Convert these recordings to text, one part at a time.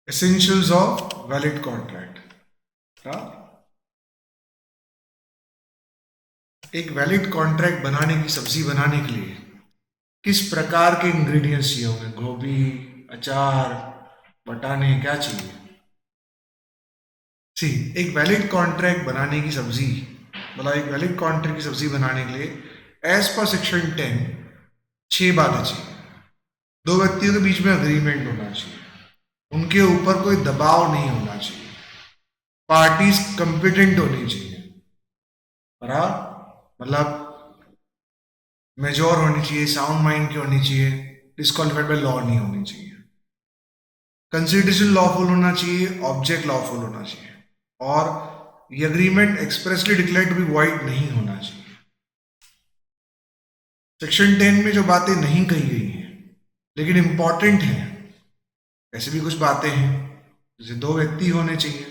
Essentials of valid contract. एक valid contract बनाने की सब्जी बनाने के लिए किस प्रकार के इंग्रेडिएंट्स चाहिए होंगे? गोभी, अचार, बटाने, क्या चाहिए? सी, एक वैलिड कॉन्ट्रैक्ट बनाने की सब्जी, मतलब एक वैलिड कॉन्ट्रैक्ट की सब्जी बनाने के लिए एज पर सेक्शन 10 6 बातें चाहिए। दो व्यक्तियों के बीच में अग्रीमेंट होना चाहिए, उनके ऊपर कोई दबाव नहीं होना चाहिए, पार्टीज कंपिटेंट होनी चाहिए, बराबर, मतलब मेजोर होनी चाहिए, साउंड माइंड की होनी चाहिए, डिस्क्वालिफाइड बाय लॉ नहीं होनी चाहिए, कंसिडरेशन लॉफुल होना चाहिए, ऑब्जेक्ट लॉफुल होना चाहिए, और ये agreement expressly declare to be void नहीं होना चाहिए। सेक्शन 10 में जो बातें नहीं कही गई हैं लेकिन इंपॉर्टेंट हैं, ऐसे भी कुछ बातें हैं, जैसे दो व्यक्ति होने चाहिए,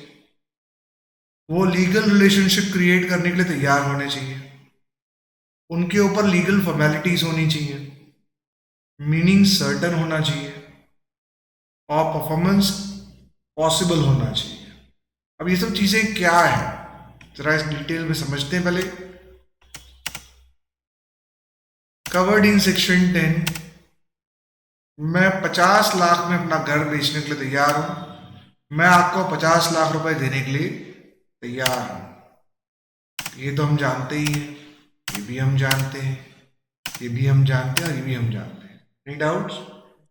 वो लीगल रिलेशनशिप क्रिएट करने के लिए तैयार होने चाहिए, उनके ऊपर लीगल फॉर्मेलिटीज होनी चाहिए, मीनिंग सर्टन होना चाहिए, और परफॉर्मेंस पॉसिबल होना चाहिए। अब ये सब चीजें क्या है, जरा इस डिटेल में समझते हैं पहले। कवर्ड इन सेक्शन 10, मैं 50 लाख में अपना घर बेचने के लिए तैयार हूं, मैं आपको 50 लाख रुपए देने के लिए तैयार हूं। ये तो हम जानते ही हैं, ये भी हम जानते हैं, ये भी हम जानते हैं, और ये भी हम जानते हैं, नहीं डाउट्स।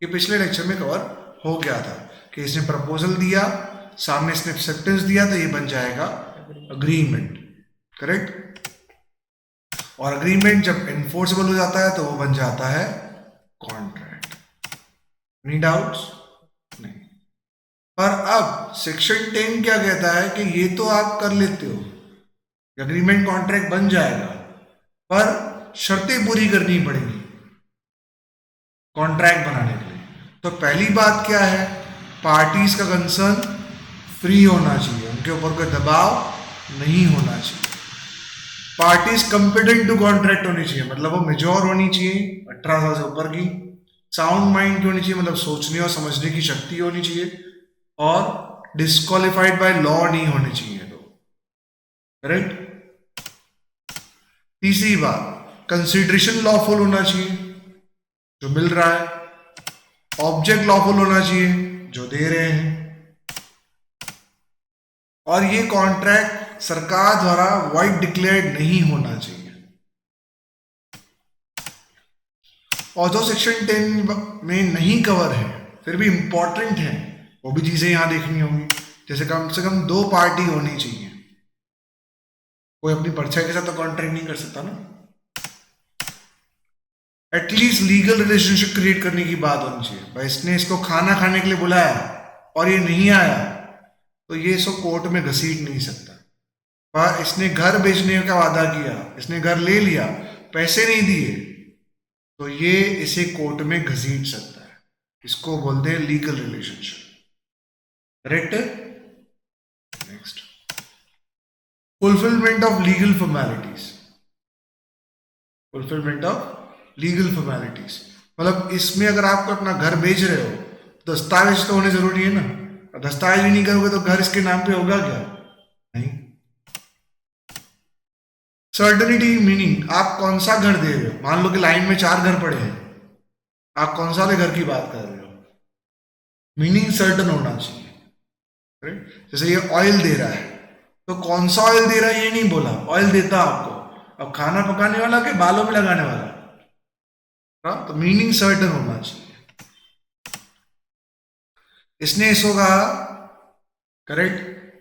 ये पिछले लेक्चर में कवर हो गया था कि इसने प्रपोजल दिया, सामने इसने एक्सेप्टेंस दिया, तो ये बन जाएगा अग्रीमेंट, करेक्ट। और अग्रीमेंट जब एनफोर्सेबल हो जाता है तो वो बन जाता है कॉन्ट्रैक्ट, नहीं डाउट्स? नहीं। पर अब सेक्शन 10 क्या कहता है कि ये तो आप कर लेते हो, एग्रीमेंट कॉन्ट्रैक्ट बन जाएगा, पर शर्तें पूरी करनी पड़ेगी कॉन्ट्रैक्ट बनाने के लिए। तो पहली बात क्या है, पार्टीज का कंसर्न फ्री होना चाहिए, उनके ऊपर कोई दबाव नहीं होना चाहिए, पार्टीज कंपिटेंट टू कॉन्ट्रैक्ट होनी चाहिए, मतलब वो मेजोर होनी चाहिए, 18 साल से ऊपर की, साउंड माइंड की होनी चाहिए, मतलब सोचने और समझने की शक्ति होनी चाहिए, और डिस्क्वालिफाइड बाय लॉ नहीं होने चाहिए लोग, करेक्ट। तीसरी बात, कंसिडरेशन लॉफुल होना चाहिए जो मिल रहा है, ऑब्जेक्ट लॉफुल होना चाहिए जो दे रहे हैं, और ये कॉन्ट्रैक्ट सरकार द्वारा वाइड डिक्लेयर्ड नहीं होना चाहिए। और जो सेक्शन 10 में नहीं कवर है फिर भी इंपॉर्टेंट है, वो भी चीजें यहां देखनी होंगी, जैसे कम से कम 2 पार्टी होनी चाहिए, कोई अपनी परछाई के साथ तो कॉन्ट्रैक्ट नहीं कर सकता ना, एटलीस्ट लीगल रिलेशनशिप क्रिएट करने की बात होनी चाहिए। भाई इसने इसको खाना खाने के लिए बुलाया और ये नहीं आया तो ये इसको कोर्ट में घसीट नहीं सकता। पर इसने घर बेचने का वादा किया, इसने घर ले लिया, पैसे नहीं दिए, तो ये इसे कोर्ट में घसीट सकता है, इसको बोलते हैं legal relationship, correct. Next, fulfilment of legal formalities, fulfilment of legal formalities, मतलब इसमें अगर आप अपना घर बेच रहे हो तो दस्तावेज तो होने जरूरी है ना, दस्तावेज ही नहीं करोगे तो घर इसके नाम पे होगा क्या? नहीं। सर्टनिटी मीनिंग आप कौन सा घर दे रहे हो, मान लो कि लाइन में 4 घर पड़े हैं, आप कौन सा वाले घर की बात कर रहे हो, मीनिंग सर्टन होना चाहिए, राइट। जैसे ये ऑयल दे रहा है तो कौन सा ऑयल दे रहा है ये नहीं बोला, ऑयल देता आपको, अब खाना पकाने वाला के बालों में लगाने वाला, हाँ, तो मीनिंग सर्टन होना चाहिए। इसने इसको कहा, करेक्ट,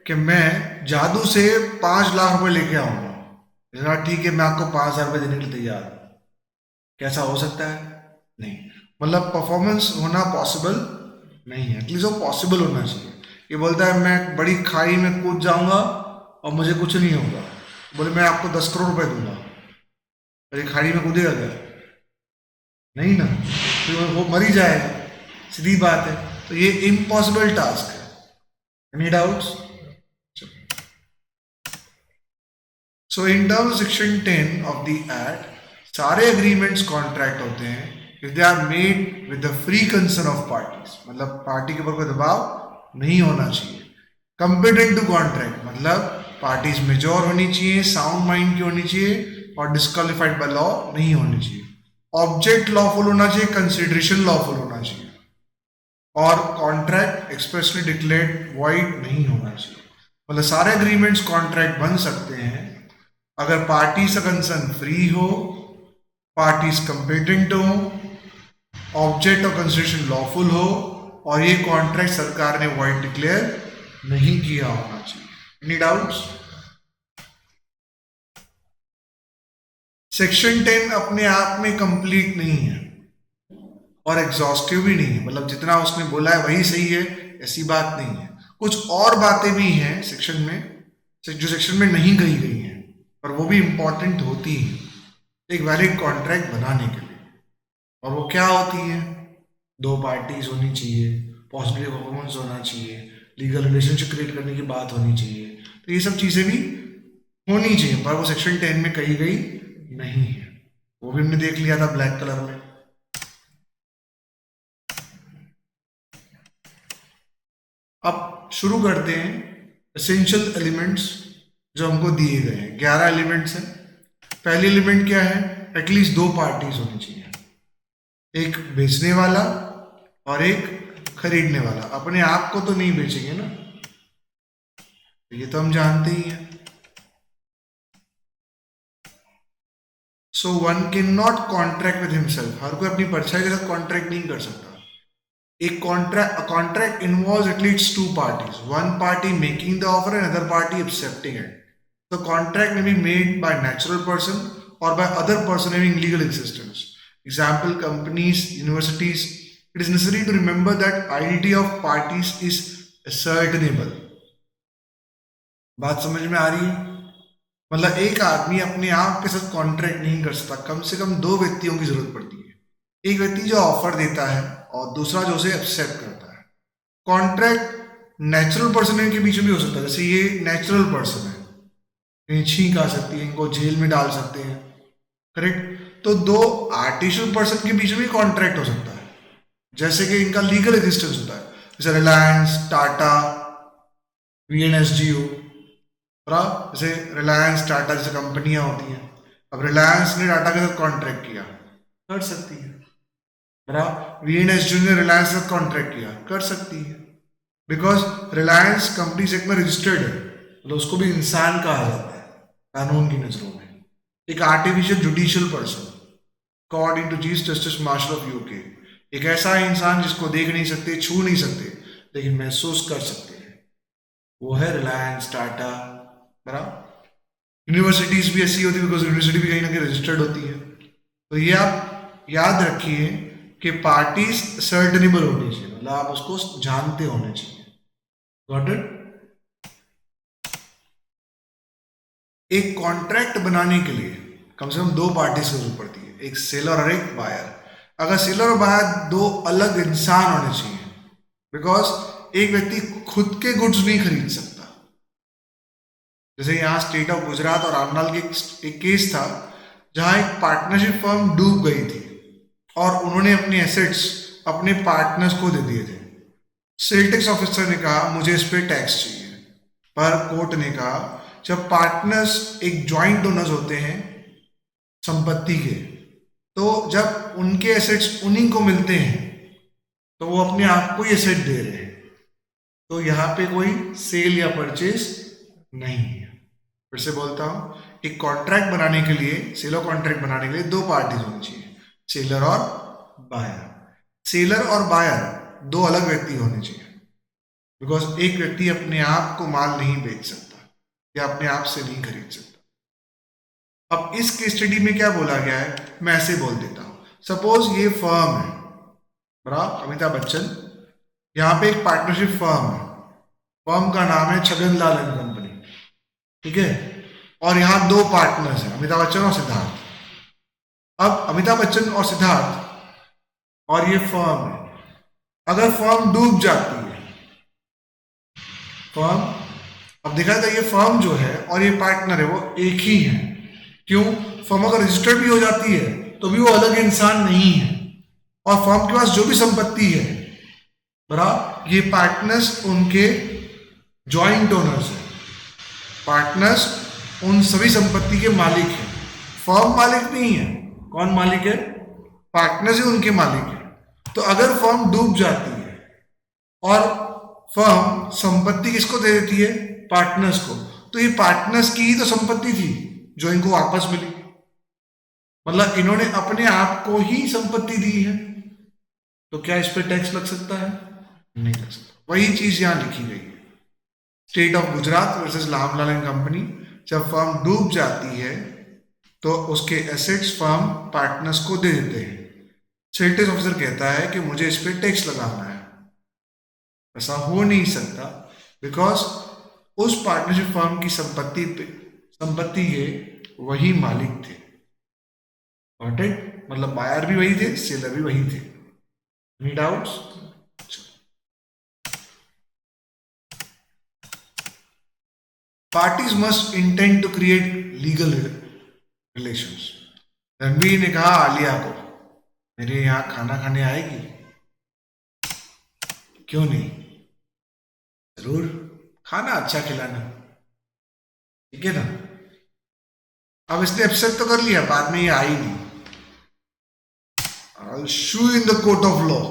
कि मैं जादू से 5 लाख रुपए लेके आऊंगा, इसने ठीक है मैं आपको 5,000 रुपए देने के लिए तैयार हूं, कैसा हो सकता है? नहीं, मतलब परफॉर्मेंस होना पॉसिबल नहीं है, एटलीस्ट वो पॉसिबल होना चाहिए। ये बोलता है मैं बड़ी खाई में कूद जाऊंगा और मुझे कुछ नहीं होगा, बोले मैं आपको 10 करोड़ रुपए दूंगा, बड़ी खाई में कूदेगा क्या? नहीं ना, तो वो मर ही जाएगा, सीधी बात है। तो ये इम्पॉसिबल टास्क है। Any doubts? So in terms section 10 of the act, सारे एग्रीमेंट्स कॉन्ट्रैक्ट होते हैं if they are made with the free concern of parties, मतलब पार्टी के ऊपर कोई दबाव नहीं होना चाहिए। कंपेटेंट टू कॉन्ट्रैक्ट मतलब पार्टीज मेजोर होनी चाहिए, साउंड माइंड की होनी चाहिए और डिस्क्वालिफाइड बाय लॉ नहीं होनी चाहिए। ऑब्जेक्ट लॉफुल होना चाहिए, कंसिडरेशन लॉफुल होना चाहिए और कॉन्ट्रैक्ट एक्सप्रेसली डिक्लेयर्ड वॉइड नहीं होना चाहिए। मतलब सारे एग्रीमेंट्स कॉन्ट्रैक्ट बन सकते हैं अगर पार्टीज का कंसर्न फ्री हो, पार्टीज कंपेटेंट हो, ऑब्जेक्ट और कंसिडरेशन लॉफुल हो और ये कॉन्ट्रैक्ट सरकार ने वॉइड डिक्लेयर नहीं किया होना चाहिए। Any doubts? सेक्शन 10 अपने आप में कंप्लीट नहीं है और एग्जॉस्टिव भी नहीं है, मतलब जितना उसने बोला है वही सही है ऐसी बात नहीं है। कुछ और बातें भी हैं सेक्शन में जो सेक्शन में नहीं कही गई हैं पर वो भी इंपॉर्टेंट होती हैं एक वैलिड कॉन्ट्रैक्ट बनाने के लिए। और वो क्या होती है? दो पार्टीज होनी चाहिए, पॉजिटिव परफॉर्मेंस होना चाहिए, लीगल रिलेशनशिप क्रिएट करने की बात होनी चाहिए, तो ये सब चीज़ें भी होनी चाहिए पर वो सेक्शन 10 में कही गई नहीं है। वो भी हमने देख लिया था ब्लैक कलर में। अब शुरू करते हैं एसेंशियल एलिमेंट्स जो हमको दिए गए हैं। 11 एलिमेंट्स हैं। पहली एलिमेंट क्या है? एटलीस्ट दो पार्टीज होनी चाहिए, एक बेचने वाला और एक खरीदने वाला। अपने आप को तो नहीं बेचेंगे ना, ये तो हम जानते ही हैं। So one can not contract with himself, हर कोई अपनी परछाई के साथ कॉन्ट्रैक्ट नहीं कर सकता। एक contract involves at least two parties, one party making the offer and other party accepting it. The contract may be made by natural person और by other person having legal existence. Example companies, universities. It is necessary to remember that identity of parties is ascertainable. बात समझ में आ रही है? मतलब एक आदमी अपने आप के साथ कॉन्ट्रैक्ट नहीं कर सकता, कम से कम दो व्यक्तियों की जरूरत पड़ती है, एक व्यक्ति जो ऑफर देता है और दूसरा जो उसे एक्सेप्ट करता है। कॉन्ट्रैक्ट नेचुरल पर्सन के बीच में भी हो सकता है, जैसे ये नेचुरल पर्सन है, इन्हें छींक आ सकती है, इनको जेल में डाल सकते हैं, करेक्ट। तो दो आर्टिफिशियल पर्सन के बीच में भी कॉन्ट्रैक्ट हो सकता है, जैसे कि इनका लीगल एग्जिस्टेंस होता है, जैसे रिलायंस, टाटा, VNSGO। जैसे रिलायंस टाटा जैसे कंपनियां होती हैं, अब रिलायंस ने टाटा के साथ कॉन्ट्रैक्ट किया, कर सकती है। बराबर VNSGO ने रिलायंस के साथ कॉन्ट्रैक्ट किया, कर सकती है, बिकॉज रिलायंस कंपनीज एक्ट में रजिस्टर्ड है, मतलब उसको भी इंसान कहा जाता है कानून की नजरों में। एक artificial judicial person according to chief justice Marshall of UK, एक ऐसा इंसान जिसको देख नहीं सकते, छू नहीं सकते, लेकिन महसूस कर सकते हैं, वो है रिलायंस, टाटा। बराबर यूनिवर्सिटीज भी ऐसी होती है, बिकॉज यूनिवर्सिटी भी कहीं ना कहीं रजिस्टर्ड होती है। तो ये आप याद रखिए कि पार्टीज सर्टनेबल होनी चाहिए, मतलब आप उसको जानते होने चाहिए। Got it? एक कॉन्ट्रैक्ट बनाने के लिए कम से कम दो पार्टीज की जरूरत पड़ती है, एक सेलर और एक बायर। अगर सेलर और बायर दो अलग इंसान होने चाहिए, बिकॉज एक व्यक्ति खुद के गुड्स नहीं खरीद सकता। जैसे यहाँ स्टेट ऑफ गुजरात और आमनाल के एक केस था जहां एक पार्टनरशिप फर्म डूब गई थी और उन्होंने अपने एसेट्स अपने पार्टनर्स को दे दिए थे। सेल टैक्स ऑफिसर ने कहा मुझे इस पे टैक्स चाहिए, पर कोर्ट ने कहा जब पार्टनर्स एक जॉइंट ओनर्स होते हैं संपत्ति के, तो जब उनके एसेट्स उन्हीं को मिलते हैं तो वो अपने आप को ही एसेट दे रहे हैं, तो यहाँ पे कोई सेल या परचेज नहीं है। फिर से बोलता हूं, एक कॉन्ट्रैक्ट बनाने के लिए, सेलर कॉन्ट्रैक्ट बनाने के लिए दो पार्टीज होनी चाहिए, सेलर और बायर। सेलर और बायर दो अलग व्यक्ति होने चाहिए, बिकॉज एक व्यक्ति अपने आप को माल नहीं बेच सकता या अपने आप से नहीं खरीद सकता। अब इस केस स्टडी में क्या बोला गया है, मैं ऐसे बोल देता हूं। सपोज ये फर्म है, बराबर अमिताभ बच्चन, यहाँ पे एक पार्टनरशिप फर्म है, फर्म का नाम है छगन लाल एंड कंपनी, ठीक है। और यहां दो पार्टनर्स हैं, अमिताभ बच्चन और सिद्धार्थ। अब अमिताभ बच्चन और सिद्धार्थ और ये फर्म है, अगर फर्म डूब जाती है, फर्म, अब देखा जाए ये फर्म जो है और ये पार्टनर है वो एक ही है। क्यों? फर्म अगर रजिस्टर्ड भी हो जाती है तो भी वो अलग इंसान नहीं है, और फर्म के पास जो भी संपत्ति है, बराबर, ये पार्टनर्स उनके जॉइंट ओनर्स हैं। पार्टनर्स उन सभी संपत्ति के मालिक हैं, फर्म मालिक नहीं है। कौन मालिक है? पार्टनर्स ही उनके मालिक हैं। तो अगर फर्म डूब जाती है और फर्म संपत्ति किसको दे देती है? पार्टनर्स को, तो ये पार्टनर्स की ही तो संपत्ति थी जो इनको वापस मिली। मतलब इन्होंने अपने आप को ही संपत्ति दी है, तो क्या इस पे टैक्स लग सकता है? नहीं लग सकता। वही चीज यहां लिखी गई है। State of Gujarat versus Lamlal and company, जब फर्म डूब जाती है तो उसके एसेट्स फर्म पार्टनर्स को दे देते हैं। सेल टैक्स ऑफिसर कहता है कि मुझे इस पे टैक्स लगाना है। ऐसा हो नहीं सकता, बिकॉज उस पार्टनरशिप फर्म की संपत्ति के वही मालिक थे। Got it? मतलब बायर भी वही थे, सेलर भी वही थे। Any doubts? Parties must intend to create legal relations. Ranbir ने कहा आलिया को, मेरे यहाँ खाना खाने आएगी? क्यों नहीं, जरूर, खाना अच्छा खिलाना, ठीक है ना। अब इसने एक्सेप्ट तो कर लिया, बाद में ये आई नहीं। I'll sue you in the court of law।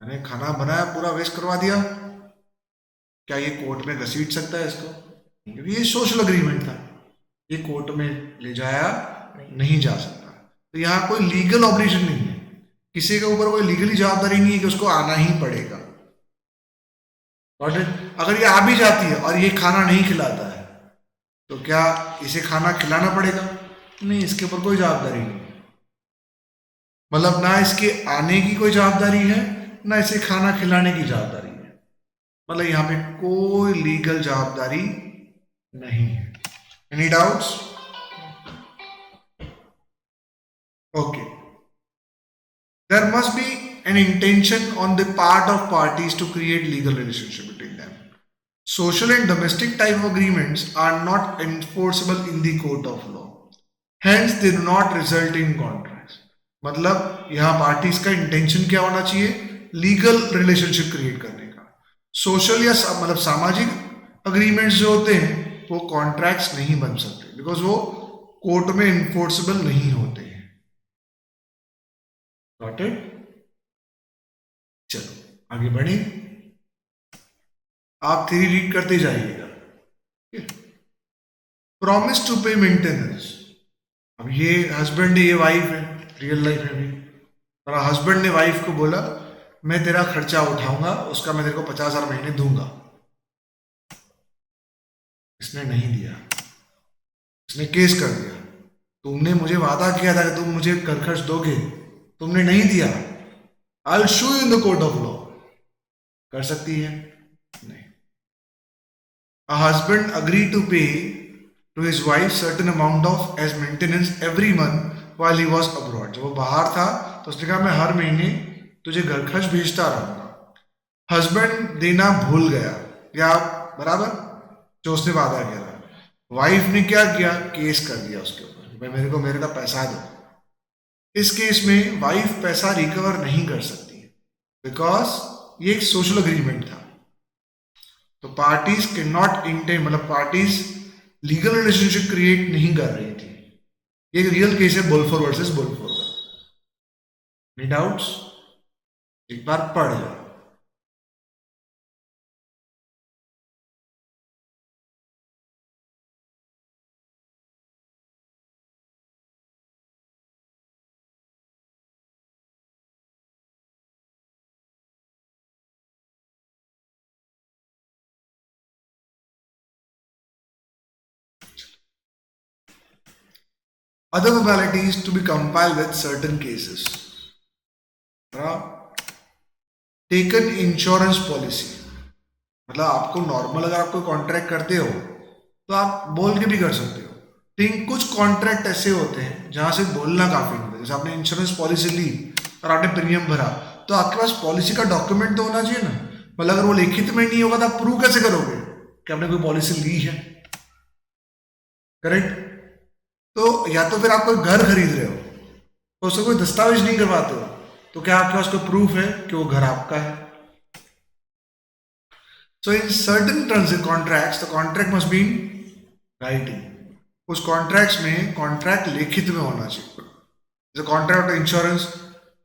मैंने खाना बनाया, पूरा वेस्ट करवा दिया, क्या ये कोर्ट में घसीट सकता है इसको? क्योंकि ये सोशल अग्रीमेंट था, ये कोर्ट में ले जाया नहीं जा सकता। तो यहाँ कोई लीगल ऑब्लिगेशन नहीं है, किसी के ऊपर कोई लीगली जवाबदारी नहीं है कि उसको आना ही पड़ेगा। अगर ये आ भी जाती है और ये खाना नहीं खिलाता है, तो क्या इसे खाना खिलाना पड़ेगा? नहीं, इसके ऊपर कोई जवाबदारी नहीं। मतलब ना इसके आने की कोई जवाबदारी है, ना इसे खाना खिलाने की जवाबदारी है। मतलब यहां पे कोई लीगल जवाबदारी नहीं है। Any doubts? Okay. There must be an intention on the part of parties to create legal relationship between them. Social and domestic type of agreements are not enforceable in the court of law. Hence, they do not result in contracts. मतलब यहाँ parties का intention क्या होना चाहिए? Legal relationship create करने का। Social या मतलब सामाजिक अग्रीमेंट्स जो होते हैं वो कॉन्ट्रैक्ट्स नहीं बन सकते, बिकॉज वो कोर्ट में इन्फोर्सेबल नहीं होते हैं। Got it? चलो आगे बढ़े, आप थ्री रीड करते जाइएगा। प्रॉमिस टू पे मेंटेनेंस। अब ये हस्बैंड है, ये वाइफ है, रियल लाइफ में भी। और हस्बैंड ने वाइफ को बोला मैं तेरा खर्चा उठाऊंगा, उसका मैं तेरे को 50,000 महीने दूंगा। इसने नहीं दिया, इसने केस कर दिया। तुमने मुझे वादा किया था कि तुम मुझे घर खर्च दोगे, तुमने नहीं दिया, I'll sue you in the court of law। कर सकती है? नहीं। A husband agreed to pay to his wife certain amount of as maintenance every month while he was abroad। जब वो बाहर था तो उसने कहा मैं हर महीने तुझे घर खर्च भेजता रहूंगा। हस्बैंड देना भूल गया, या बराबर जो उसने वादा किया था। वाइफ ने क्या किया? केस कर दिया उसके ऊपर, भाई मेरे को मेरे का पैसा दो। इस केस में वाइफ पैसा रिकवर नहीं कर सकती, बिकॉज ये एक सोशल अग्रीमेंट था। तो पार्टीज कैन नॉट इंटेंड, मतलब पार्टीज लीगल रिलेशनशिप क्रिएट नहीं कर रही थी। ये रियल केस है बोलफोर वर्सेस बोलफोर का। Any doubts? एक बार पढ़ जाओ। Other modalities to be compiled with certain cases. Taken insurance policy, मतलब आपको नॉर्मल अगर आप कोई कॉन्ट्रैक्ट करते हो तो आप बोल के भी कर सकते हो, लेकिन कुछ कॉन्ट्रैक्ट ऐसे होते हैं जहां से बोलना काफी नहीं होता। जैसे आपने इंश्योरेंस पॉलिसी ली और आपने प्रीमियम भरा, तो आपके पास पॉलिसी का डॉक्यूमेंट तो होना चाहिए ना। मतलब अगर वो लिखित में नहीं होगा तो आप प्रूव कैसे करोगे कि आपने कोई पॉलिसी ली है? करेक्ट? तो या तो फिर आप कोई घर खरीद रहे हो तो उससे कोई दस्तावेज नहीं करवाते हो, तो क्या आपके पास कोई प्रूफ है कि वो घर आपका है? So in certain terms in contracts, the contract must be in writing. उस कॉन्ट्रैक्ट्स में कॉन्ट्रैक्ट लिखित में होना चाहिए. The contract of insurance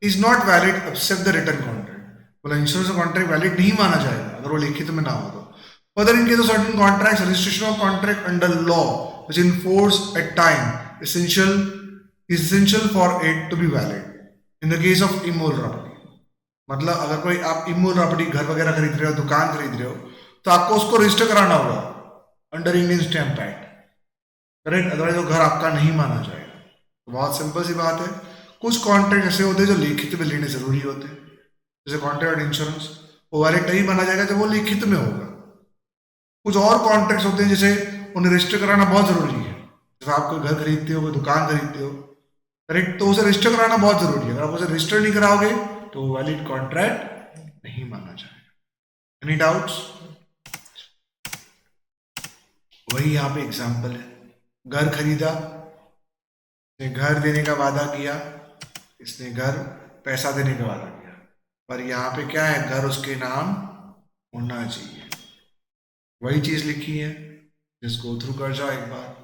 is not valid except the written contract. बोला इंश्योरेंस का कॉन्ट्रैक्ट वैलिड नहीं माना जाएगा अगर वो लिखित में ना हो तो. Further, in case of certain contracts, registration of contract under law which in force at time essential for it to be valid. In the case of immoral property, मतलब अगर कोई आप इमोरल प्रॉपर्टी घर वगैरह खरीद रहे हो, दुकान खरीद रहे हो, तो आपको उसको रजिस्टर कराना होगा under Indian stamp act. Correct. Otherwise वो घर आपका नहीं माना जाएगा. तो बहुत सिंपल सी बात है. कुछ कॉन्ट्रैक्ट ऐसे होते हैं जो लिखित में लेने जरूरी होते हैं, जैसे कॉन्ट्रैक्ट इंश्योरेंस, वो वैलिड तभी माना जाएगा जब वो लिखित में होगा. कुछ और कॉन्ट्रैक्ट्स होते हैं जैसे उन्हें रजिस्टर कराना बहुत जरूरी है. जैसे आप कोई घर खरीदते हो, कोई दुकान खरीदते हो, करेक्ट, तो उसे रजिस्टर कराना बहुत जरूरी है. अगर आप उसे रजिस्टर नहीं कराओगे तो वैलिड कॉन्ट्रैक्ट नहीं माना जाएगा. Any doubts? वही यहाँ पे एग्जांपल है. घर खरीदा, इसने घर देने का वादा किया, इसने घर पैसा देने का वादा किया, पर यहाँ पे क्या है, घर उसके नाम होना चाहिए. वही चीज लिखी है. जस्ट गो थ्रू कर जाओ एक बार.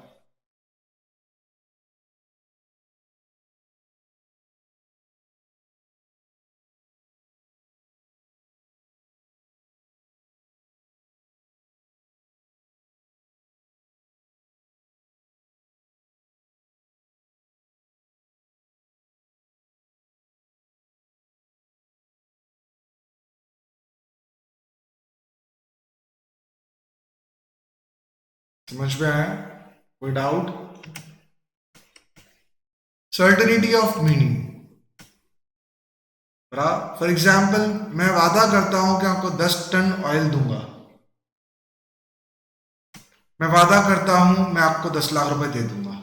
समझ में आया? कोई doubt? Certainty of meaning. For example, मैं वादा करता हूं कि आपको 10 टन ऑयल दूंगा. मैं वादा करता हूं मैं आपको 10 लाख रुपए दे दूंगा.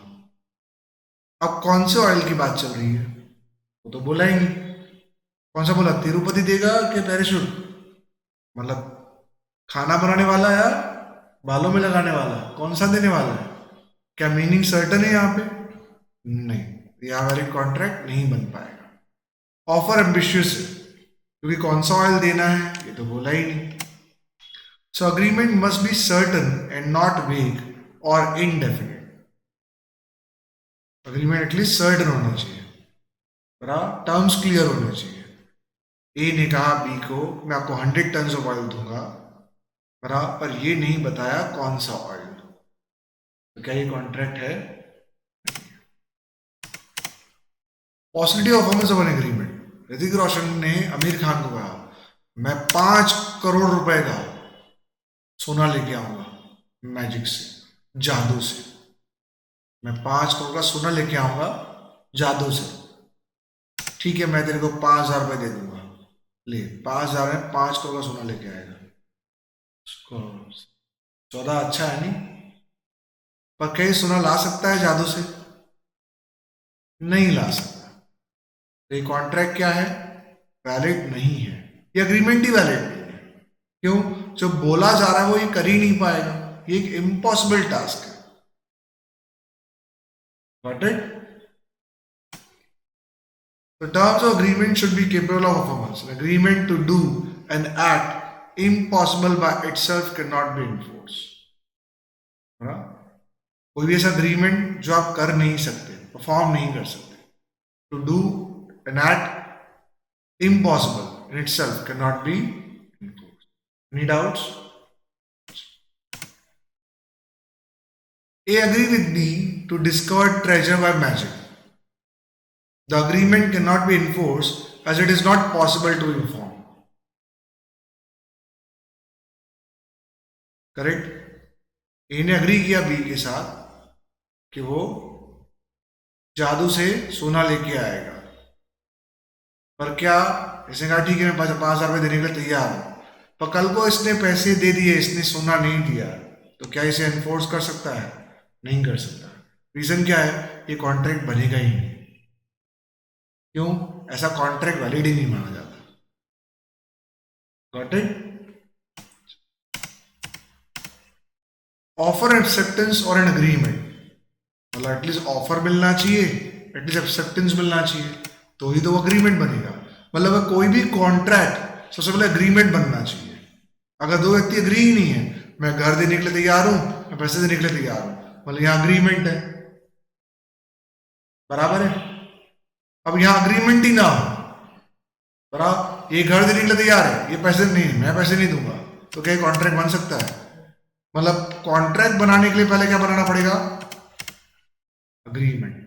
अब कौन से ऑयल की बात चल रही है? वो तो बोला ही नहीं. कौन सा बोला? तिरुपति देगा कि पैराशूट? मतलब खाना बनाने वाला या बालों में लगाने वाला, कौन सा देने वाला है? क्या मीनिंग सर्टन है यहाँ पे? नहीं. यहाँ वैलिड कॉन्ट्रैक्ट नहीं बन पाएगा. ऑफर एम्बिशियस है क्योंकि कौन सा ऑयल देना है ये तो बोला ही नहीं. So agreement must be certain and not vague और इनडेफिनिट. अग्रीमेंट एटलीस्ट सर्टन होना चाहिए, टर्म्स क्लियर होने चाहिए. ए ने कहा बी को मैं आपको 100 टन ऑफ ऑयल दूंगा, पर ये नहीं बताया कौन सा ऑयल. तो क्या ये कॉन्ट्रैक्ट है? Possibility of performance of an agreement. Hrithik Roshan ने आमिर खान को कहा मैं 5 करोड़ रुपए का सोना लेके आऊंगा मैजिक से, जादू से. मैं 5 करोड़ का सोना लेके आऊंगा जादू से. ठीक है, मैं तेरे को 5,000 रुपए दे दूंगा. ले, 5,000 में 5 करोड़ का सोना लेके आएगा. सौदा अच्छा है नहीं? पर कहीं सोना ला सकता है जादू से? नहीं ला सकता. तो ये कॉन्ट्रैक्ट क्या है? वैलिड नहीं है. ये अग्रीमेंट ही वैलिड नहीं है. क्यों? जो बोला जा रहा है वो ये कर ही नहीं पाएगा. ये एक इम्पॉसिबल टास्क है. Got it? The terms of agreement should be capable of performance. An agreement to do an act impossible by itself cannot be enforced. कोई भी ऐसा अग्रीमेंट जो आप कर नहीं सकते, परफॉर्म नहीं कर सकते. To do an act impossible in itself cannot be enforced. Any doubts? A agree with me to discover treasure by magic. The agreement cannot be enforced as it is not possible to inform. Correct. A ने agree किया B के साथ कि वो जादू से सोना लेके आएगा, पर क्या इसने कहा ठीक है मैं 5,000 रुपये देने के लिए तैयार हूं, पर कल को इसने पैसे दे दिए, इसने सोना नहीं दिया, तो क्या इसे एनफोर्स कर सकता है? नहीं कर सकता. रीजन क्या है? ये कॉन्ट्रैक्ट बनेगा ही नहीं. क्यों? ऐसा कॉन्ट्रैक्ट वैलिड ही नहीं माना जाता. Got it? ऑफर एक्सेप्टेंस और एन एग्रीमेंट, मतलब एटलीस्ट ऑफर मिलना चाहिए, एटलीस्ट एक्सेप्टेंस मिलना चाहिए, तो ही तो वो अग्रीमेंट बनेगा. मतलब कोई भी कॉन्ट्रैक्ट सबसे पहले अग्रीमेंट बनना चाहिए. अगर दो व्यक्ति अग्री ही नहीं है, मैं घर देने के लिए तैयार हूं, मैं पैसे देने के लिए तैयार हूं, मतलब यहां अग्रीमेंट है, बराबर है। अब यहां अग्रीमेंट ही ना हो, बराबर, ये घर देने के लिए तैयार है, ये पैसे नहीं, मैं पैसे नहीं दूंगा, तो क्या कॉन्ट्रैक्ट बन सकता है? मतलब कॉन्ट्रैक्ट बनाने के लिए पहले क्या बनाना पड़ेगा? अग्रीमेंट।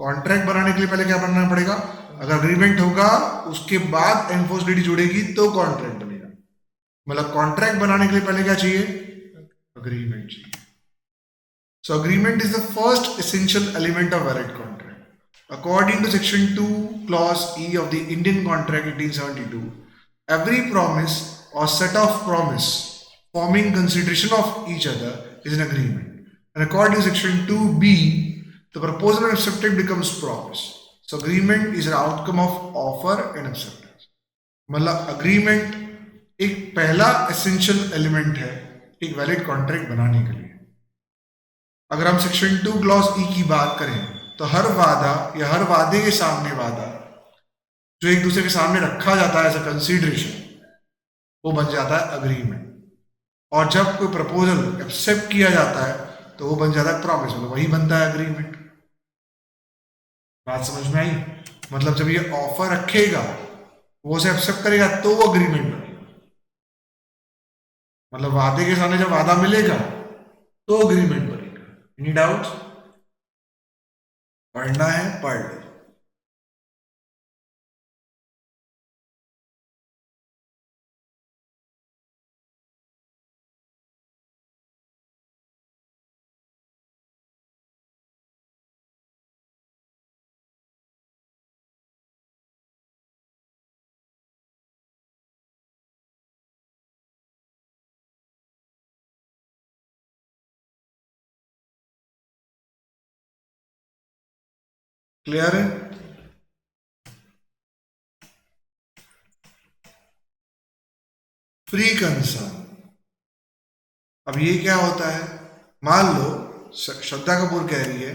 कॉन्ट्रैक्ट बनाने के लिए पहले क्या बनाना पड़ेगा? अगर अग्रीमेंट होगा उसके बाद एनफोर्सबिलिटी जुड़ेगी तो कॉन्ट्रैक्ट बनेगा। मतलब कॉन्ट्रैक्ट बनाने के लिए पहले क्या चाहिए? अग्रीमेंट चाहिए। So agreement is the first essential element of valid contract. According to Section 2, Clause E of the Indian Contract 1872, every promise or set of promise forming consideration of each other is an agreement. And according to Section 2B, the proposal and acceptance becomes promise. So agreement is an outcome of offer and acceptance. मतलब agreement एक पहला essential element है एक valid contract बनाने के लिए। अगर हम सेक्शन 2 क्लॉज ई की बात करें तो हर वादा या हर वादे के सामने वादा जो एक दूसरे के सामने रखा जाता है एज अ कंसीडरेशन, वो बन जाता है अग्रीमेंट। और जब कोई प्रपोजल एक्सेप्ट किया जाता है तो वो बन जाता है प्रॉमिस, मतलब वही बनता है अग्रीमेंट। बात समझ में आई? मतलब जब ये ऑफर रखेगा वो उसे एक्सेप्ट करेगा तो वो अग्रीमेंट बनेगा। मतलब वादे के सामने जब वादा मिलेगा तो अग्रीमेंट बनेगा। Any doubt? पढ़ना है पढ़ लो। क्लियर है? Free concern. अब ये क्या होता है? मान लो श्रद्धा कपूर कह रही है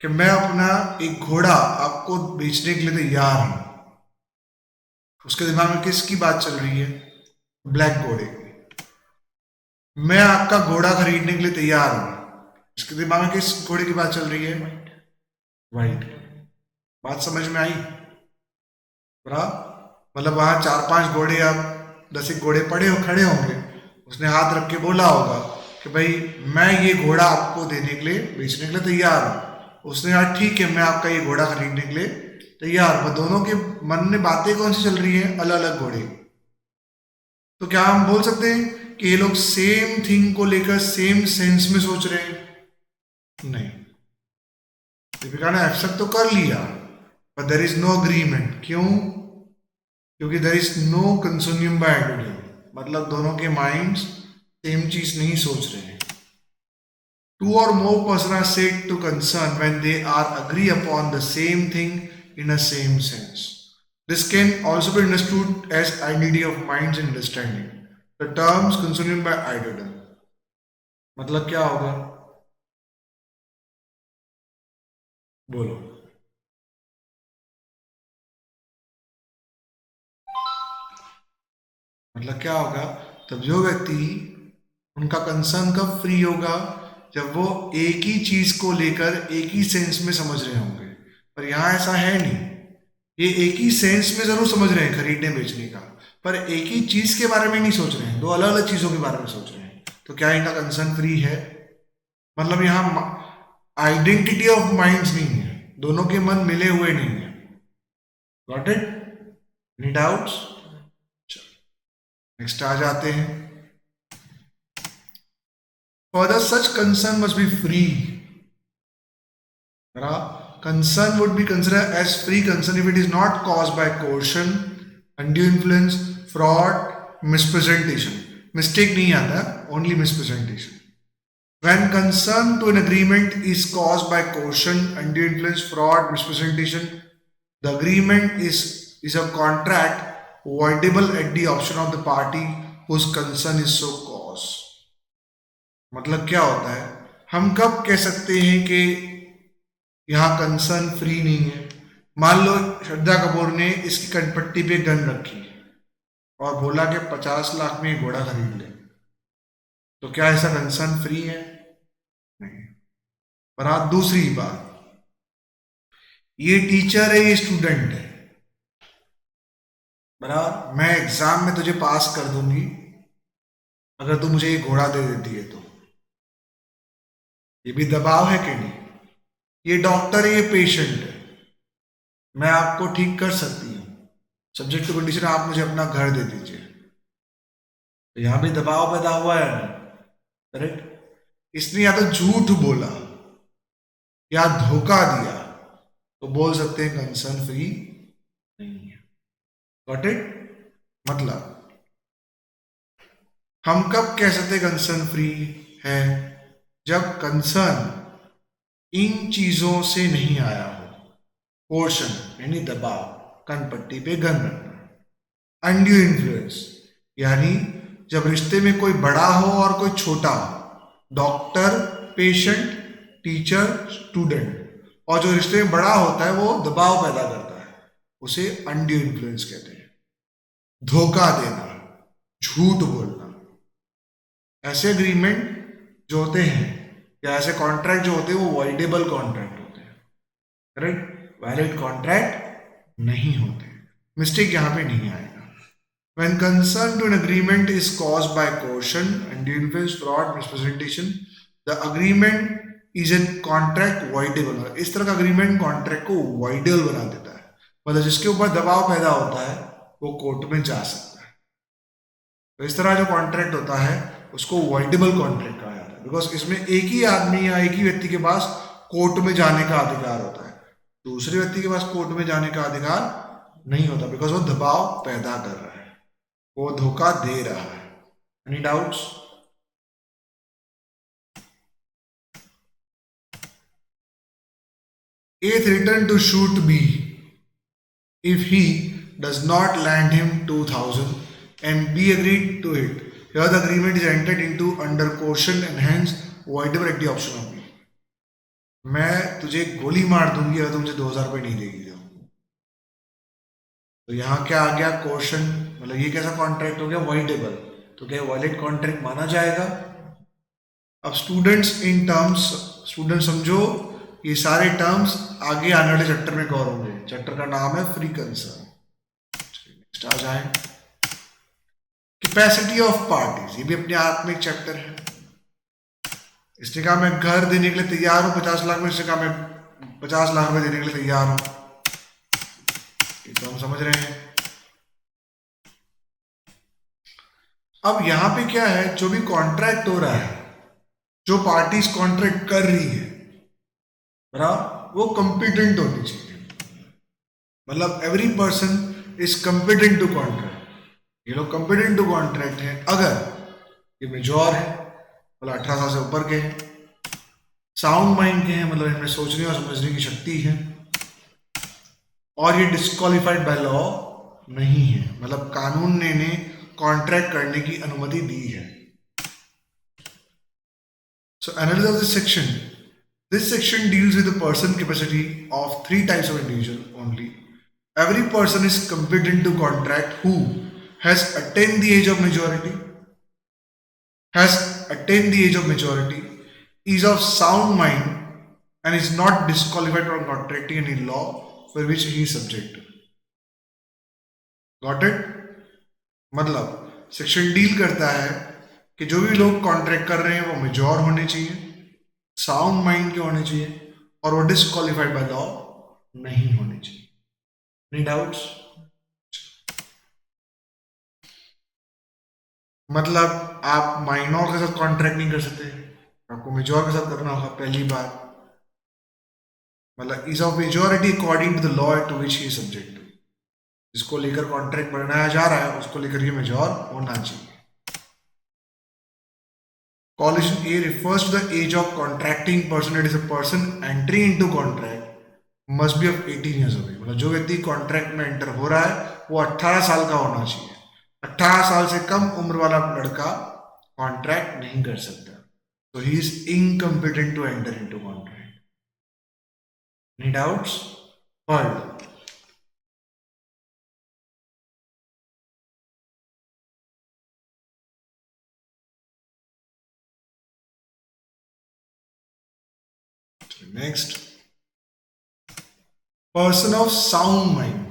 कि मैं अपना एक घोड़ा आपको बेचने के लिए तैयार हूं। उसके दिमाग में किसकी बात चल रही है? ब्लैक घोड़े की। मैं आपका घोड़ा खरीदने के लिए तैयार हूं, इसके दिमाग में किस घोड़े की बात चल रही है? वाइट। बात समझ में आई? मतलब वहां 4-5 घोड़े या 10 घोड़े पड़े हो खड़े होंगे, उसने हाथ रख के बोला होगा कि भाई मैं ये घोड़ा आपको देने के लिए बेचने के लिए तैयार हूं। उसने कहा ठीक है मैं आपका ये घोड़ा खरीदने के लिए तैयार हूं। दोनों के मन में बातें कौन सी चल रही है? अलग अलग घोड़े। तो क्या हम बोल सकते हैं कि ये लोग सेम थिंग को लेकर सेम सेंस में सोच रहे हैं? नहीं। दीपिका ने एक्सेप्ट तो कर लिया but there is no agreement. क्यों? क्योंकि there is no consensus ad idem. मतलब दोनों के माइंड्स सेम चीज नहीं सोच रहे हैं। Two or more persons are said to concern when they are agree upon the same thing in a same sense. This can also be understood as identity of minds and understanding. The terms consumed by idolism. मतलब क्या होगा? बोलो। मतलब क्या होगा? तब जो व्यक्ति उनका कंसर्न कब फ्री होगा? जब वो एक ही चीज को लेकर एक ही सेंस में समझ रहे होंगे। पर यहां ऐसा है नहीं। ये एक ही सेंस में जरूर समझ रहे हैं खरीदने बेचने का, पर एक ही चीज के बारे में नहीं सोच रहे हैं, दो अलग अलग चीजों के बारे में सोच रहे हैं। तो क्या इनका कंसर्न फ्री है? मतलब यहां आइडेंटिटी ऑफ माइंड्स नहीं है, दोनों के मन मिले हुए नहीं है। Got it? Any doubts? Next आ जाते हैं। Further such concern must be free. Concern would be considered as free concern if it is not caused by coercion, undue influence, fraud, mispresentation. Mistake नहीं आता, only mispresentation. When concern to an agreement is caused by coercion, undue influence, fraud, mispresentation, the agreement is a contract voidable at the option of the party whose concern is so caused. मतलब क्या होता है? हम कब कह सकते हैं कि यहां कंसर्न फ्री नहीं है? मान लो श्रद्धा कपूर ने इसकी कनपट्टी पे गन रखी, और बोला कि 50 लाख में ये घोड़ा खरीद ले, तो क्या ऐसा कंसर्न फ्री है? नहीं। पर हाँ, दूसरी बात, ये टीचर है, ये स्टूडेंट है, बराबर। मैं एग्जाम में तुझे पास कर दूंगी अगर तू मुझे ये घोड़ा दे देती है तो। ये भी दबाव है कि नहीं? ये डॉक्टर है, ये पेशेंट है, मैं आपको ठीक कर सकती हूँ, सब्जेक्ट टू कंडीशन आप मुझे अपना घर दे दीजिए। तो यहां भी दबाव पैदा हुआ है, करेक्ट। इसने या तो झूठ बोला या धोखा दिया, तो बोल सकते हैं कंसर्न फ्री नहीं है। Got it? मतलब हम कब कह सकते कंसर्न फ्री है? जब कंसर्न इन चीजों से नहीं आया हो। कोर्शन यानी दबाव, कनपट्टी पे गन रखना। अनड्यू इन्फ्लुएंस यानी जब रिश्ते में कोई बड़ा हो और कोई छोटा हो, डॉक्टर, पेशेंट, टीचर, स्टूडेंट, और जो रिश्ते में बड़ा होता है वो दबाव पैदा करता है, उसे अनड्यू इन्फ्लुएंस कहते हैं। धोखा देना, झूठ बोलना, ऐसे एग्रीमेंट जो होते हैं या ऐसे कॉन्ट्रैक्ट जो होते हैं वो वॉइडेबल कॉन्ट्रैक्ट होते हैं, राइट। वैलिड कॉन्ट्रैक्ट नहीं होते। मिस्टेक यहां पे नहीं आएगा। When concern to an agreement is caused by coercion, undue influence, fraud, misrepresentation, the agreement is a contract voidable। इस तरह का agreement contract को voidable बना देता है, मतलब जिसके ऊपर दबाव पैदा होता है वो कोर्ट में जा सकता है। तो इस तरह जो कॉन्ट्रैक्ट होता है उसको वॉइडेबल कॉन्ट्रैक्ट कहा जाता है, बिकॉज इसमें एक ही आदमी या एक ही व्यक्ति के पास कोर्ट में जाने का अधिकार होता है, दूसरे व्यक्ति के पास कोर्ट में जाने का अधिकार नहीं होता, बिकॉज वो दबाव पैदा कर रहा है, वो धोखा दे रहा है। Any doubts? A threatened to shoot B if he does not lend him 2000 and B agreed to it. Here the agreement is entered into under coercion and hence voidable at the option of B। मैं तुझे गोली मार दूंगी अगर तू मुझे 2000 रुपये नहीं देगी तो यहाँ क्या आ गया? कोर्शन, मतलब ये कैसा कॉन्ट्रैक्ट हो गया? वॉइडेबल। तो क्या वॉलिड कॉन्ट्रैक्ट माना जाएगा? अब स्टूडेंट्स इन टर्म्स, स्टूडेंट समझो ये सारे टर्म्स आगे आने वाले चैप्टर में कवर होंगे। चैप्टर का नाम है फ्री कंसर्न। नेक्स्ट आ जाए, कैपेसिटी ऑफ पार्टीज, ये भी अपने आप में एक चैप्टर है। इसने कहा मैं घर देने के लिए तैयार हूं 50 लाख में, इसने कहा मैं 50 लाख रुपए देने के लिए तैयार हूं, ये तो हम समझ रहे हैं। अब यहां पे क्या है, जो भी कॉन्ट्रैक्ट हो रहा है, जो पार्टीज कॉन्ट्रैक्ट कर रही है, बराबर, वो कंपिटेंट होनी चाहिए। मतलब every person is competent to contract. ये लोग कंपिटेंट टू कॉन्ट्रैक्ट है अगर ये मेजॉर है, मतलब 18 साल से ऊपर के हैं, साउंड माइंड के हैं, मतलब इनमें सोचने और समझने की शक्ति है, और ये डिस्क्वालिफाइड बाय लॉ नहीं है, मतलब कानून ने इन्हें कॉन्ट्रैक्ट करने की अनुमति दी है। So analysis of this section. This section deals with the person capacity of three types of individual only. Every person is competent to contract who has attained the age of majority, is of sound mind, and is not disqualified from contracting any law for which he is subject to। Got it? मतलब section deal करता है कि जो भी लोग contract कर रहे हैं वो मेजॉर होने चाहिए, साउंड माइंड के होने चाहिए, और वो डिस्क्वालिफाइड बाय लॉ नहीं होने चाहिए। Any doubts? मतलब आप माइनॉर के साथ कॉन्ट्रैक्ट नहीं कर सकते, आपको मेजॉर के साथ करना होगा, पहली बात। मतलब is of majority according to the law to which he subject, जिसको लेकर कॉन्ट्रैक्ट बनाया जा रहा है उसको लेकर ये मेजॉर होना चाहिए। Coalition A refers to the age of contracting person, that is a person entering into contract must be of 18 years of age। मतलब जो व्यक्ति कॉन्ट्रैक्ट में एंटर हो रहा है वो 18 साल का होना चाहिए। 18 साल से कम उम्र वाला लड़का कॉन्ट्रैक्ट नहीं कर सकता, तो he is incompetent to enter into contract. Any doubts? Word next, person of sound mind,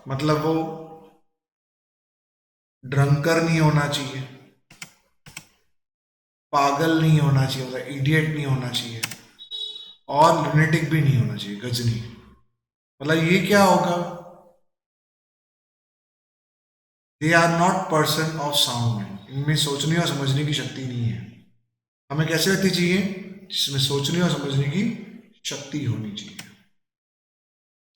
मतलब वो ड्रंकर नहीं होना चाहिए, पागल नहीं होना चाहिए, मतलब इडियट नहीं होना चाहिए, और लुनेटिक भी नहीं होना चाहिए, गजनी। मतलब ये क्या होगा, they are not person of sound mind, इनमें सोचने और समझने की शक्ति नहीं है। हमें कैसे व्यक्ति चाहिए, जिसमें सोचने और समझने की शक्ति होनी चाहिए।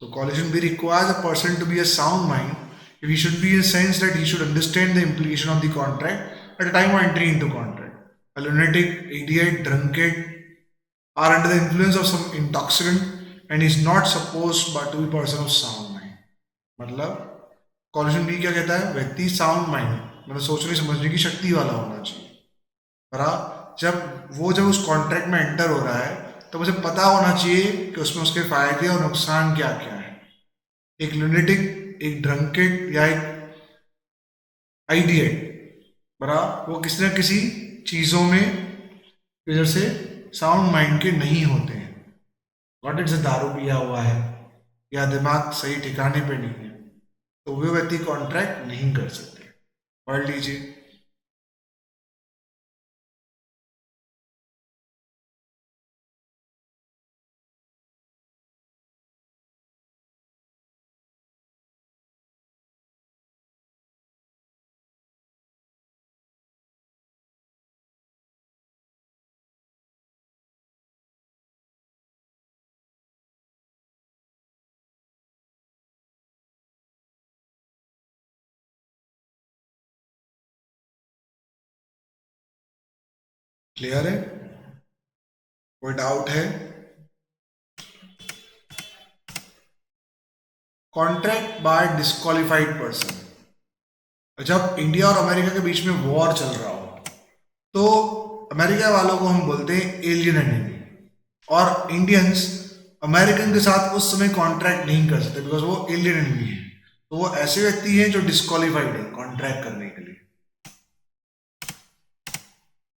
तो collision B requires a person to be a sound mind. He should be in a sense that he should understand the implication of the contract at the time of entry into contract. A lunatic, idiot, drunkard are under the influence of some intoxicant and is not supposed but to be person of sound mind. मतलब collision B क्या कहता है, व्यक्ति sound mind मतलब सोचने समझने की शक्ति वाला होना चाहिए। पर जब उस कॉन्ट्रैक्ट में एंटर हो रहा है तो उसे पता होना चाहिए कि उसमें उसके फायदे और नुकसान क्या क्या है। एक लुनेटिक, एक ड्रंकेड या एक आइडियट, बराबर वो किसी न किसी चीजों में वजह से साउंड माइंड के नहीं होते हैं। व्हाट इट से दारू पिया हुआ है या दिमाग सही ठिकाने पे नहीं है तो वे व्यक्ति कॉन्ट्रैक्ट नहीं कर सकते। पढ़ लीजिए। क्लियर है, कोई डाउट है? कॉन्ट्रैक्ट बाय डिस्क्वालिफाइड पर्सन, जब इंडिया और अमेरिका के बीच में वॉर चल रहा हो तो अमेरिका वालों को हम बोलते हैं एलियन एनिमी, और इंडियंस अमेरिकन के साथ उस समय कॉन्ट्रैक्ट नहीं कर सकते बिकॉज वो एलियन एनिमी है। तो वो ऐसे व्यक्ति हैं जो डिस्क्वालिफाइड है कॉन्ट्रैक्ट करने के लिए।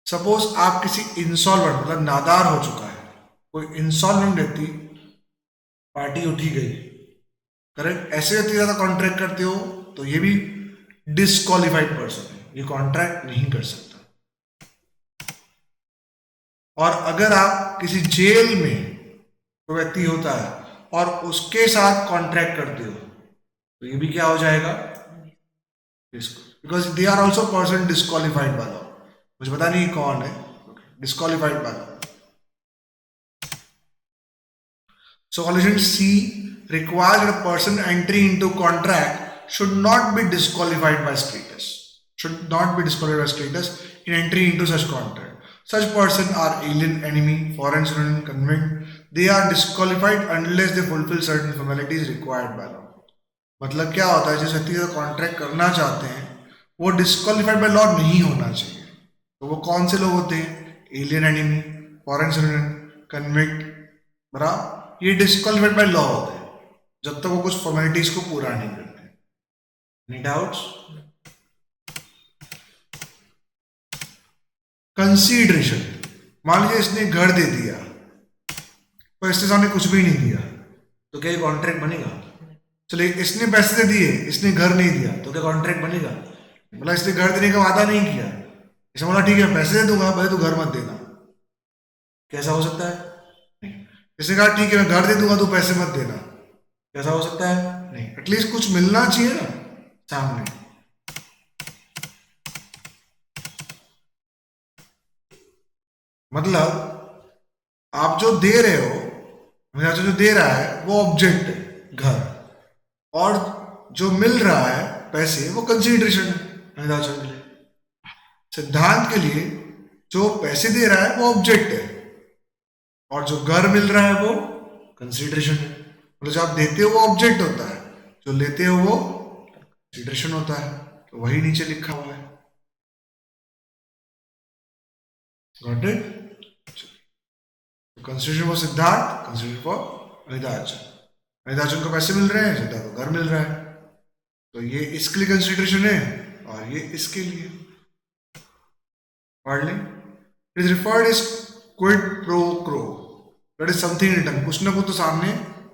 सपोज आप किसी इंसॉल्वेंट मतलब नादार हो चुका है, कोई इंसॉल्वेंट व्यक्ति, पार्टी उठी गई, करेक्ट, ऐसे व्यक्ति ज्यादा कॉन्ट्रैक्ट करते हो तो ये भी डिस्क्वालिफाइड पर्सन है, ये कॉन्ट्रैक्ट नहीं कर सकता। और अगर आप किसी जेल में कोई व्यक्ति होता है और उसके साथ कॉन्ट्रैक्ट करते हो तो ये भी क्या हो जाएगा, because they are also person disqualified वाला, मुझे पता नहीं कौन है डिस्क्वालिफाइड वाला। So collision C requires that a person entering into contract should not be disqualified by status. Should not be disqualified by status in entering into such contract. Such person are alien, enemy, foreign citizen, convict. They are disqualified unless they fulfill certain formalities required by law. मतलब क्या होता है, जिस व्यक्ति का contract करना चाहते हैं वो डिस्क्वालिफाइड बाय लॉ नहीं होना चाहिए। तो वो कौन से लोग होते हैं, alien enemy, foreign citizen, convict, बराबर ये डिस्क्वालिफाइड बाय लॉ होते हैं जब तक वो कुछ फॉर्मेलिटीज को पूरा नहीं करते। Any doubts? कंसीडरेशन, मान लीजिए इसने घर दे दिया पर इसके सामने कुछ भी नहीं दिया तो क्या ये कॉन्ट्रैक्ट बनेगा? चलिए इसने पैसे दे दिए, इसने घर नहीं दिया तो क्या कॉन्ट्रैक्ट बनेगा? मतलब इसने घर देने का वादा नहीं किया, इसने बोला ठीक है पैसे दे दूंगा भले तू घर मत देना, कैसा हो सकता है? नहीं। इसने कहा ठीक है मैं घर दे दूंगा तू पैसे मत देना, कैसा हो सकता है? नहीं। एटलीस्ट कुछ मिलना चाहिए ना सामने। मतलब आप जो दे रहे हो, मेरा जो दे रहा है वो ऑब्जेक्ट है घर, और जो मिल रहा है पैसे वो कंसीडरेशन है अनिदाचल के लिए। सिद्धांत के लिए जो पैसे दे रहा है वो ऑब्जेक्ट है और जो घर मिल रहा है वो कंसीडरेशन है। मतलब जो आप देते हो वो ऑब्जेक्ट होता है, जो लेते हो वो कंसीडरेशन होता है। तो वही नीचे लिखा हुआ है, got it? Consideration for Siddharth, consideration for Anidachal. Anidachal को पैसे मिल रहे हैं, सिद्धार्थ को घर मिल रहा है, तो ये इसके लिए कंसीडरेशन है और ये इसके लिए। पढ़ लें। It is referred is quid pro crow, that is something return, कुछ ना कुछ तो सामने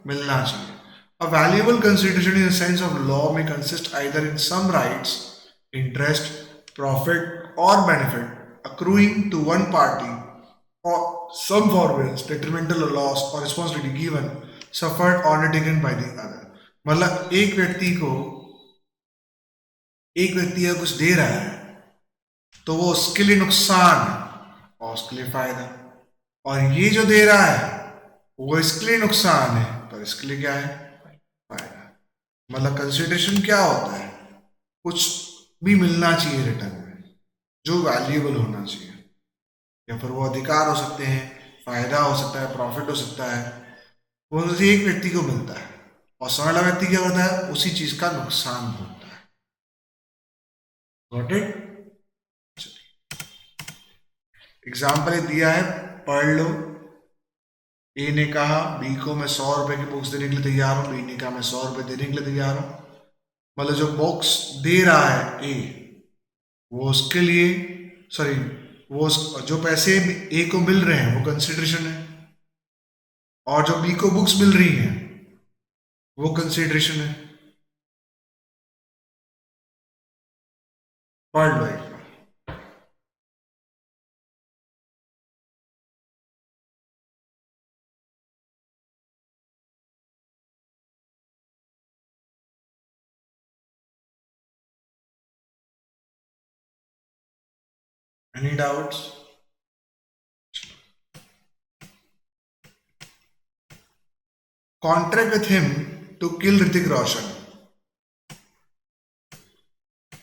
मिलना चाहिए. A valuable consideration in the sense of law may consist either in some rights, interest, profit, or benefit accruing to one party, or some forbearance, detrimental or loss or responsibility given, suffered or undertaken by the other. मतलब एक व्यक्ति अगर कुछ दे रहा है तो वो उसके लिए नुकसान है और उसके लिए फायदा, और ये जो दे रहा है वो इसके लिए नुकसान है पर इसके लिए क्या है, फायदा. मतलब कंसिडरेशन क्या होता है, कुछ भी मिलना चाहिए रिटर्न में जो वैल्यूएबल होना चाहिए, या फिर वो अधिकार हो सकते हैं, फायदा हो सकता है, प्रॉफिट हो सकता है, वो किसी एक व्यक्ति को मिलता है और सामने वाला व्यक्ति क्या होता है, उसी चीज का नुकसान होता है. Got it. एग्जाम्पल दिया है, पढ़ लो. ए ने कहा बी को मैं 100 रुपए की बुक्स देने के लिए तैयार हूं, बी ने कहा मैं 100 रुपए देने के लिए तैयार हूं. मतलब जो बुक्स दे रहा है ए, वो उसके लिए, सॉरी, वो जो पैसे ए को मिल रहे हैं वो कंसिडरेशन है, और जो बी को बुक्स मिल रही हैं वो कंसिडरेशन है. पढ़ लो एक बार. Any doubts? Contract with him to kill Hrithik Roshan,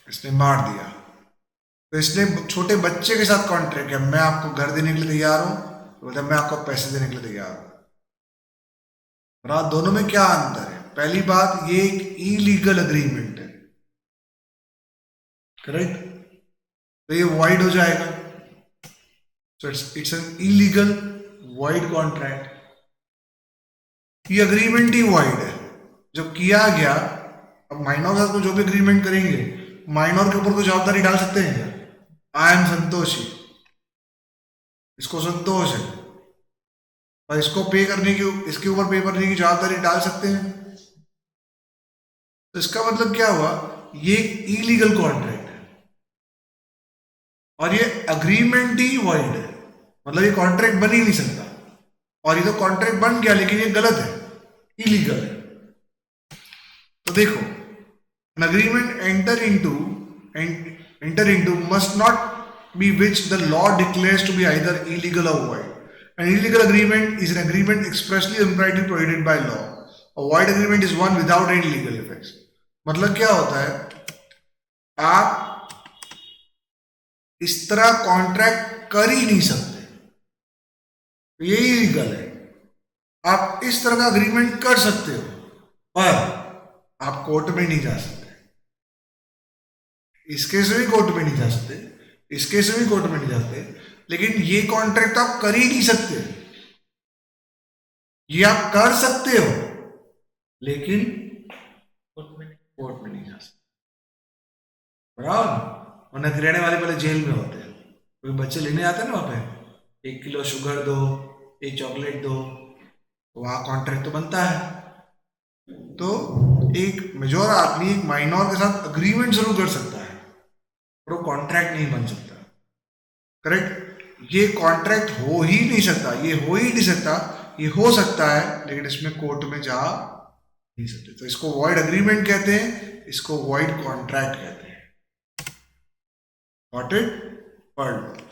इसने मार दिया, तो इसने छोटे बच्चे के साथ कॉन्ट्रैक्ट है, मैं आपको घर देने के लिए तैयार हूं, मतलब मैं आपको पैसे देने के लिए तैयार हूं. दोनों में क्या अंतर है? पहली बात, ये एक इलीगल अग्रीमेंट है, करेक्ट, तो ये वाइड हो जाएगा. So it's an illegal wide contract. ये अग्रीमेंट ही वाइड है जब किया गया. अब माइनर के साथ तो जो भी अग्रीमेंट करेंगे, माइनर के ऊपर तो जवाबदारी डाल सकते हैं क्या? आई एम संतोषी, इसको संतोष है और इसको पे करने की, इसके ऊपर पे करने की जवाबदारी डाल सकते हैं. तो इसका मतलब क्या हुआ, ये इलीगल कॉन्ट्रैक्ट है और ये अग्रीमेंट ही वाइड है, मतलब ये कॉन्ट्रैक्ट बन ही नहीं सकता. और ये तो कॉन्ट्रैक्ट बन गया लेकिन ये गलत है, इलीगल है. तो देखो, an agreement enter into must not be which the law declares to be either illegal or void. An illegal agreement is an agreement expressly impliedly prohibited by law. A void agreement is one without any legal effects. मतलब क्या होता है, आप इस तरह contract कर ही नहीं सकते, ये इलीगल है. आप इस तरह का अग्रीमेंट कर सकते हो पर आप कोर्ट में नहीं जा सकते, इस केस में भी कोर्ट में नहीं जा सकते, इस केस में भी कोर्ट में नहीं जा सकते, लेकिन ये कॉन्ट्रैक्ट आप कर ही नहीं सकते. ये आप कर सकते हो लेकिन कोर्ट में नहीं जा सकते, बराबर. वरना किराने वाले पहले जेल में होते हैं, कोई बच्चे लेने आते हैं ना वहां पे, 1 किलो शुगर दो, 1 चॉकलेट दो, वहां कॉन्ट्रैक्ट तो बनता है. तो एक मेजोर आदमी एक माइनर के साथ अग्रीमेंट जरूर कर सकता है पर वो कॉन्ट्रैक्ट नहीं बन सकता, करेक्ट. ये कॉन्ट्रैक्ट हो ही नहीं सकता, ये हो ही नहीं सकता, ये हो सकता है लेकिन इसमें कोर्ट में जा नहीं सकते. तो इसको वॉइड अग्रीमेंट कहते हैं, इसको वॉइड कॉन्ट्रैक्ट कहते हैं. Got it. पढ़.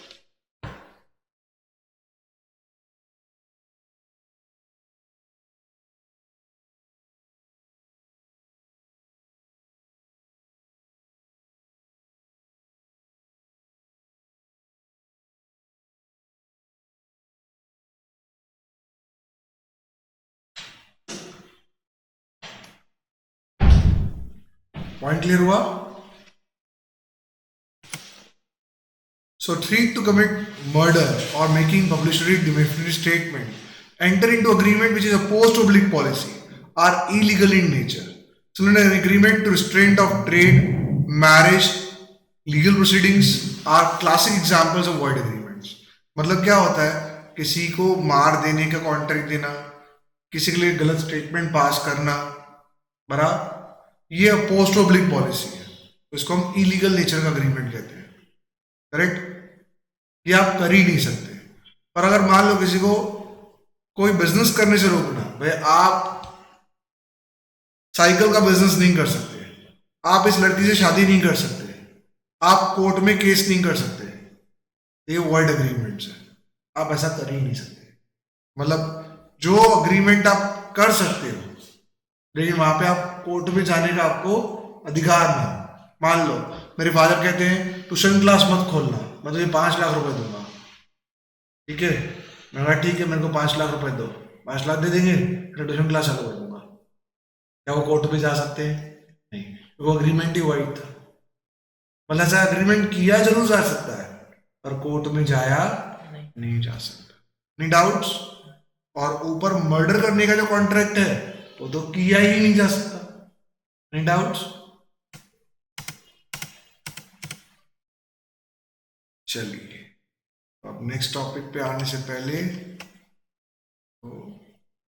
पॉइंट क्लियर हुआ? So treat to commit murder or making publicity defamatory statement, enter into agreement which is opposed to public policy, are illegal in nature. So an agreement to restraint of trade, marriage, legal proceedings are classic examples of void agreements. मतलब क्या होता है, किसी को मार देने का contract देना, किसी के लिए गलत स्टेटमेंट पास करना, बराबर, ये पोस्ट ऑब्लिक पॉलिसी है, इसको हम इलीगल नेचर का अग्रीमेंट कहते हैं, करेक्ट। ये आप कर ही नहीं सकते। पर अगर मान लो किसी को कोई बिजनेस करने से रोकना, भाई आप साइकिल का बिजनेस नहीं कर सकते, आप इस लड़की से शादी नहीं कर सकते, आप कोर्ट में केस नहीं कर सकते, ये वर्ल्ड अग्रीमेंट्स है, आप ऐसा कर ही नहीं सकते। मतलब जो अग्रीमेंट आप कर सकते हो, लेकिन वहां पे आप कोर्ट में जाने का आपको अधिकार नहीं। मान लो मेरे फादर कहते हैं ट्यूशन क्लास मत खोलना, मैं तुझे 5 लाख रुपए दूंगा, ठीक है, मैं कहा ठीक है, मेरे को 5 लाख रुपए दो, 5 लाख दे देंगे, फिर ट्यूशन क्लास चालू कर दूंगा। क्या वो कोर्ट में जा सकते हैं? नहीं, वो अग्रीमेंट ही वाइट था। मतलब ऐसा अग्रीमेंट किया जरूर जा सकता है, पर कोर्ट में जाया नहीं जा सकता। नहीं डाउट्स? और ऊपर मर्डर करने का जो कॉन्ट्रैक्ट है वो तो किया ही नहीं जा सकता। नहीं डाउट्स? चलिए, अब नेक्स्ट टॉपिक पे आने से पहले तो